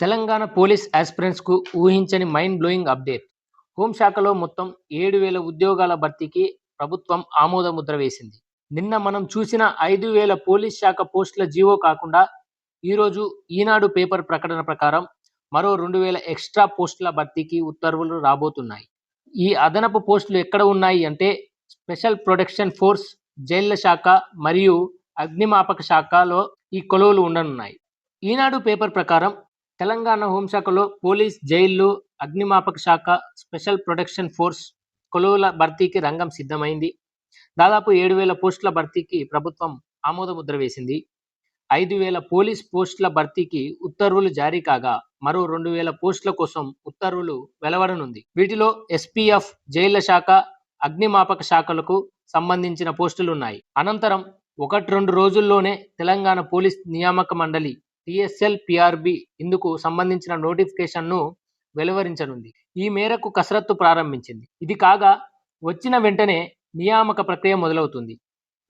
Telangana police ఆస్పిరెంట్స్‌కు ఊహించని mind blowing update. హోంశాఖలో మొత్తం 7,000 ఉద్యోగాల భర్తీకి ప్రభుత్వం ఆమోద ముద్ర వేసింది. నిన్న మనం చూసిన 5,000 పోలీస్ శాఖ పోస్టుల జీవో కాకుండా ఈరోజు ఈనాడు పేపర్ ప్రకటన ప్రకారం మరో 2,000 ఎక్స్ట్రా పోస్టుల భర్తీకి ఉత్తర్వులు రాబోతున్నాయి. ఈ అదనపు పోస్టులు ఎక్కడ ఉన్నాయి అంటే స్పెషల్ ప్రొటెక్షన్ ఫోర్స్, జైళ్ల శాఖ మరియు అగ్నిమాపక శాఖలో ఈ కొలువులు ఉండనున్నాయి. ఈనాడు పేపర్ ప్రకారం తెలంగాణ హోంశాఖలో పోలీస్, జైళ్లు, అగ్నిమాపక శాఖ, స్పెషల్ ప్రొటెక్షన్ ఫోర్స్ కొలువుల భర్తీకి రంగం సిద్ధమైంది. దాదాపు 7,000 పోస్టుల భర్తీకి ప్రభుత్వం ఆమోద ముద్ర వేసింది. 5,000 పోలీస్ పోస్టుల భర్తీకి ఉత్తర్వులు జారీ కాగా మరో 2,000 పోస్టుల కోసం ఉత్తర్వులు వెలువడనుంది. వీటిలో ఎస్పీఎఫ్, జైళ్ల శాఖ, అగ్నిమాపక శాఖలకు సంబంధించిన పోస్టులున్నాయి. అనంతరం 1-2 రోజుల్లోనే తెలంగాణ పోలీస్ నియామక మండలి TSL-PRB ఇందుకు సంబంధించిన నోటిఫికేషన్ను వెలువరించనుంది. ఈ మేరకు కసరత్తు ప్రారంభించింది. ఇది కాగా వచ్చిన వెంటనే నియామక ప్రక్రియ మొదలవుతుంది.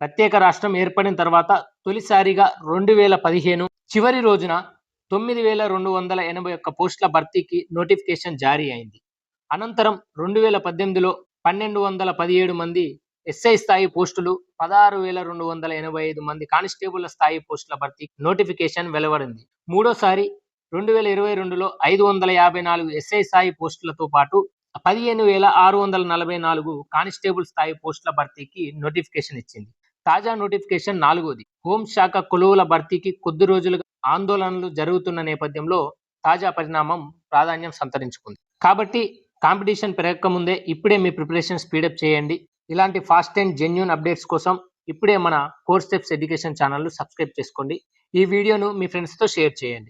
ప్రత్యేక రాష్ట్రం ఏర్పడిన తర్వాత తొలిసారిగా 2015 చివరి రోజున 9,281 పోస్టుల భర్తీకి నోటిఫికేషన్ జారీ అయింది. అనంతరం 2018లో 1,217 మంది ఎస్ఐ స్థాయి పోస్టులు, 16,285 మంది కానిస్టేబుళ్ల స్థాయి పోస్టుల భర్తీ నోటిఫికేషన్ వెలువడింది. మూడోసారి 2022లో 554 ఎస్ఐ స్థాయి పోస్టులతో పాటు 15,644 కానిస్టేబుల్ స్థాయి పోస్టుల భర్తీకి నోటిఫికేషన్ ఇచ్చింది. తాజా నోటిఫికేషన్ 4వది. హోంశాఖ కొలువుల భర్తీకి కొద్ది రోజులుగా ఆందోళనలు జరుగుతున్న నేపథ్యంలో తాజా పరిణామం ప్రాధాన్యం సంతరించుకుంది. కాబట్టి కాంపిటీషన్ పెరగకముందే ఇప్పుడే మీ ప్రిపరేషన్ స్పీడప్ చేయండి. ఇలాంటి ఫాస్ట్ అండ్ జెన్యూన్ అప్డేట్స్ కోసం ఇప్పుడే మన కోర్ స్టెప్స్ ఎడ్యుకేషన్ ఛానల్ను సబ్స్క్రైబ్ చేసుకోండి. ఈ వీడియోను మీ ఫ్రెండ్స్తో షేర్ చేయండి.